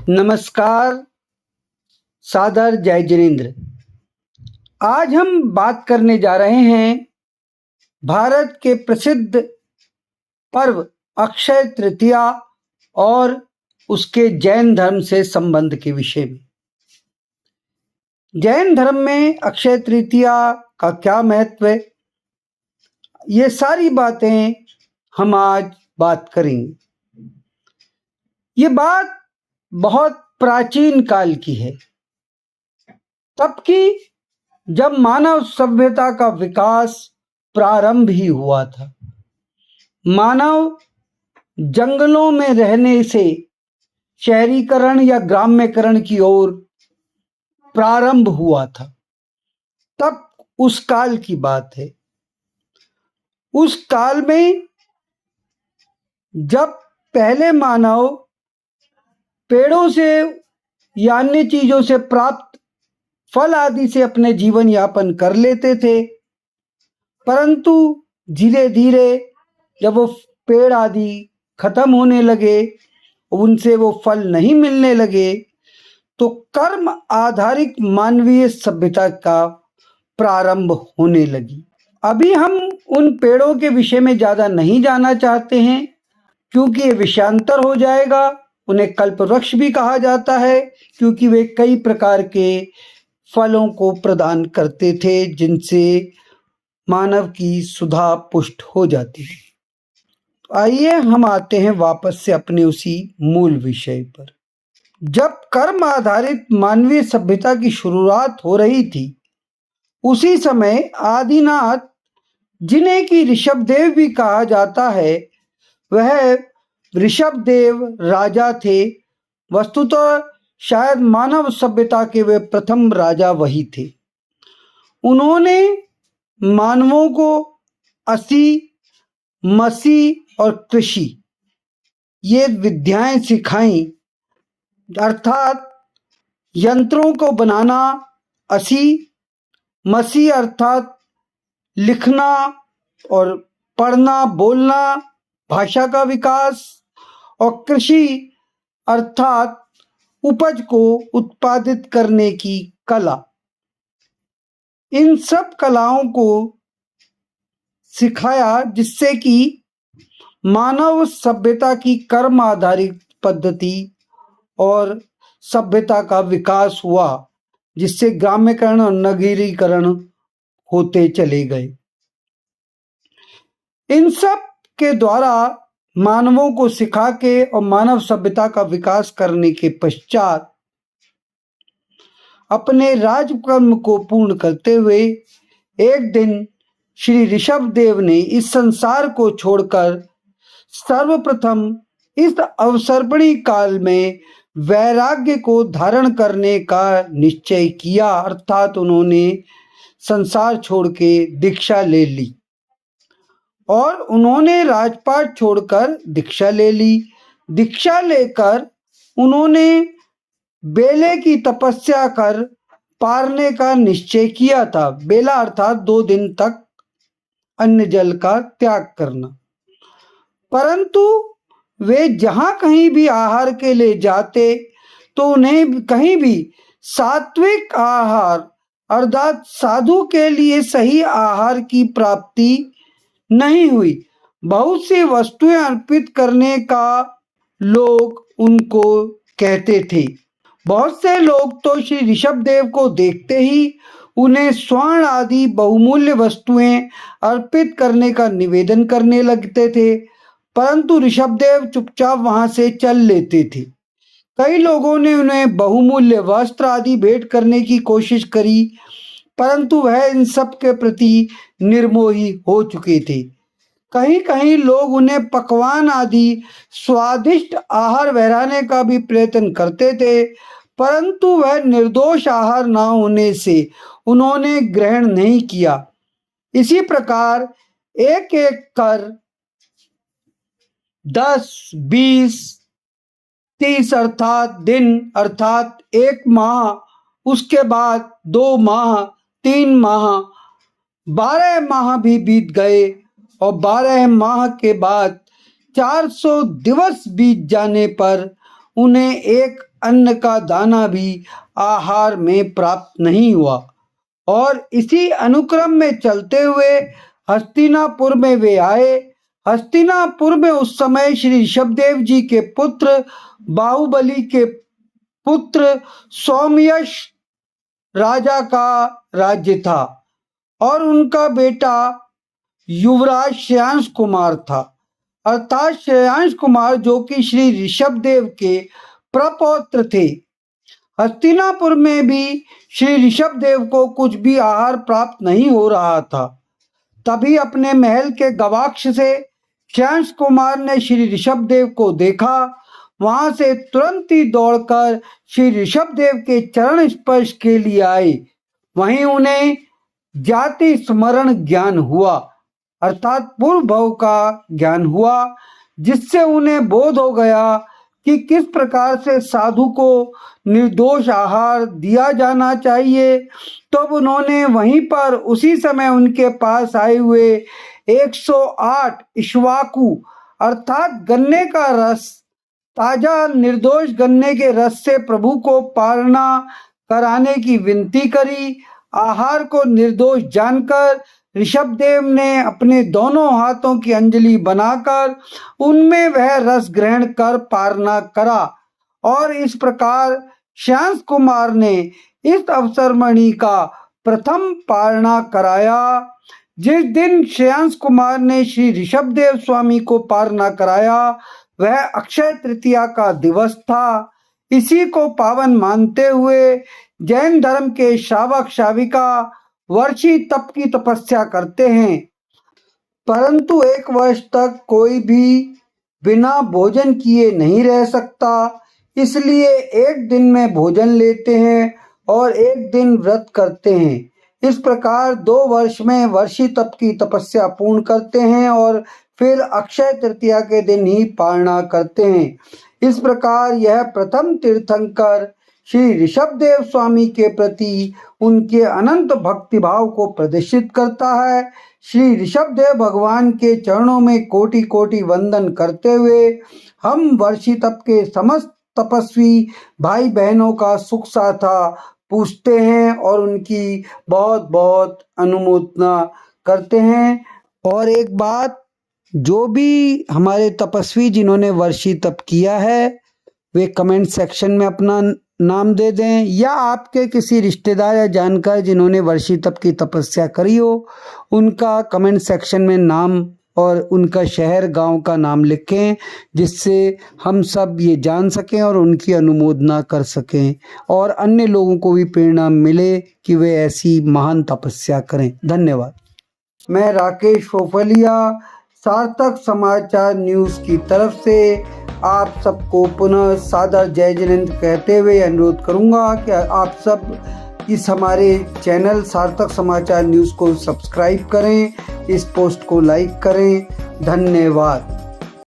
नमस्कार, सादर जय जिनेन्द्र। आज हम बात करने जा रहे हैं भारत के प्रसिद्ध पर्व अक्षय तृतीया और उसके जैन धर्म से संबंध के विषय में। जैन धर्म में अक्षय तृतीया का क्या महत्व है, ये सारी बातें हम आज बात करेंगे। ये बात बहुत प्राचीन काल की है, तब की जब मानव सभ्यता का विकास प्रारंभ ही हुआ था। मानव जंगलों में रहने से शहरीकरण या ग्राम्यकरण की ओर प्रारंभ हुआ था। तब उस काल की बात है। उस काल में जब पहले मानव पेड़ों से या अन्य चीजों से प्राप्त फल आदि से अपने जीवन यापन कर लेते थे, परंतु धीरे धीरे जब वो पेड़ आदि खत्म होने लगे, उनसे वो फल नहीं मिलने लगे, तो कर्म आधारित मानवीय सभ्यता का प्रारंभ होने लगी। अभी हम उन पेड़ों के विषय में ज़्यादा नहीं जानना चाहते हैं, क्योंकि ये विषयांतर हो जाएगा। उन्हें कल्पवृक्ष भी कहा जाता है, क्योंकि वे कई प्रकार के फलों को प्रदान करते थे, जिनसे मानव की सुधा पुष्ट हो जाती है। तो आइए हम आते हैं वापस से अपने उसी मूल विषय पर। जब कर्म आधारित मानवीय सभ्यता की शुरुआत हो रही थी, उसी समय आदिनाथ, जिन्हें कि ऋषभदेव भी कहा जाता है, वह ऋषभदेव राजा थे। वस्तुतः शायद मानव सभ्यता के वे प्रथम राजा वही थे। उन्होंने मानवों को असी, मसी और कृषि ये विद्याएं सिखाई, अर्थात यंत्रों को बनाना, असी, मसी अर्थात लिखना और पढ़ना बोलना, भाषा का विकास, और कृषि अर्थात उपज को उत्पादित करने की कला। इन सब कलाओं को सिखाया, जिससे कि मानव सभ्यता की कर्म आधारित पद्धति और सभ्यता का विकास हुआ, जिससे ग्रामीकरण और नगरीकरण होते चले गए। इन सब के द्वारा मानवों को सिखा के और मानव सभ्यता का विकास करने के पश्चात अपने राजकर्म को पूर्ण करते हुए एक दिन श्री ऋषभदेव ने इस संसार को छोड़कर सर्वप्रथम इस अवसर्पणी काल में वैराग्य को धारण करने का निश्चय किया, अर्थात उन्होंने संसार छोड़ के दीक्षा ले ली और उन्होंने राजपाट छोड़कर दीक्षा ले ली। दीक्षा लेकर उन्होंने बेले की तपस्या कर पारने का निश्चय किया था। बेला अर्थात 2 दिन तक अन्न जल का त्याग करना। परंतु वे जहां कहीं भी आहार के लिए जाते, तो उन्हें कहीं भी सात्विक आहार अर्थात साधु के लिए सही आहार की प्राप्ति नहीं हुई। बहुत सी वस्तुएं अर्पित करने का लोग उनको कहते थे। बहुत से लोग तो श्री ऋषभदेव को देखते ही उन्हें स्वर्ण आदि बहुमूल्य वस्तुएं अर्पित करने का निवेदन करने लगते थे, परंतु ऋषभदेव चुपचाप वहां से चल लेते थे। कई लोगों ने उन्हें बहुमूल्य वस्त्र आदि भेंट करने की कोशिश करी, परंतु वह इन सब के प्रति निर्मोही हो चुके थे। कहीं कहीं लोग उन्हें पकवान आदि स्वादिष्ट आहार वहराने का भी प्रयत्न करते थे, परंतु वह निर्दोष आहार न होने से उन्होंने ग्रहण नहीं किया। इसी प्रकार एक एक कर 10, 20, 30 अर्थात दिन अर्थात 1 माह, उसके बाद 2 माह, 3 माह, 12 माह भी बीत गए और 12 माह के बाद 400 दिवस बीत जाने पर उन्हें एक अन्न का दाना भी आहार में प्राप्त नहीं हुआ। और इसी अनुक्रम में चलते हुए हस्तिनापुर में वे आए। हस्तिनापुर में उस समय श्री ऋषभदेव जी के पुत्र बाहुबली के पुत्र सौम्यश राजा का राज्य था और उनका बेटा युवराज श्रेयांश कुमार था, अर्थात श्रेयांश कुमार जो कि श्री ऋषभदेव के प्रपौत्र थे। हस्तिनापुर में भी श्री ऋषभदेव को कुछ भी आहार प्राप्त नहीं हो रहा था। तभी अपने महल के गवाक्ष से श्रेयांश कुमार ने श्री ऋषभदेव को देखा। वहां से तुरंत ही दौड़कर श्री ऋषभदेव के चरण स्पर्श के लिए आए। वहीं उन्हें जाति स्मरण ज्ञान हुआ, अर्थात पूर्व भव का ज्ञान हुआ, जिससे उन्हें बोध हो गया कि किस प्रकार से साधु को निर्दोष आहार दिया जाना चाहिए। तब उन्होंने वहीं पर उसी समय उनके पास आए हुए 108 इक्ष्वाकु अर्थात गन्ने का रस, ताजा निर्दोष गन्ने के रस से प्रभु को पारणा कराने की विनती करी। आहार को निर्दोष जानकर ऋषभदेव ने अपने दोनों हाथों की अंजलि बनाकर उनमें वह रस ग्रहण कर पारणा करा और इस प्रकार श्रेयांश कुमार ने इस अवसरमणि का प्रथम पारणा कराया। जिस दिन श्रेयांश कुमार ने श्री ऋषभदेव स्वामी को पारणा कराया वह अक्षय तृतीया का दिवस था। इसी को पावन मानते हुए जैन धर्म के श्रावक श्राविका वर्षी तप की तपस्या करते हैं, परंतु 1 वर्ष तक कोई भी बिना भोजन किए नहीं रह सकता। इसलिए 1 दिन में भोजन लेते हैं और 1 दिन व्रत करते हैं। इस प्रकार 2 वर्ष में वर्षी तप की तपस्या पूर्ण करते हैं और फिर अक्षय तृतीया के दिन ही पारणा करते हैं। इस प्रकार यह प्रथम तीर्थंकर श्री ऋषभदेव स्वामी के प्रति उनके अनंत भक्तिभाव को प्रदर्शित करता है। श्री ऋषभदेव भगवान के चरणों में कोटि कोटि वंदन करते हुए हम वर्षी तप के समस्त तपस्वी भाई बहनों का सुख साथा पूछते हैं और उनकी बहुत बहुत अनुमोदना करते हैं। और एक बात, जो भी हमारे तपस्वी जिन्होंने वर्षी तप किया है वे कमेंट सेक्शन में अपना नाम दे दें, या आपके किसी रिश्तेदार या जानकार जिन्होंने वर्षी तप की तपस्या करी हो उनका कमेंट सेक्शन में नाम और उनका शहर गांव का नाम लिखें, जिससे हम सब ये जान सकें और उनकी अनुमोदना कर सकें और अन्य लोगों को भी प्रेरणा मिले कि वे ऐसी महान तपस्या करें। धन्यवाद। मैं राकेश फोफलिया सार्थक समाचार न्यूज़ की तरफ से आप सबको पुनः सादर जय जिनेंद्र कहते हुए अनुरोध करूंगा कि आप सब इस हमारे चैनल सार्थक समाचार न्यूज़ को सब्सक्राइब करें, इस पोस्ट को लाइक करें। धन्यवाद।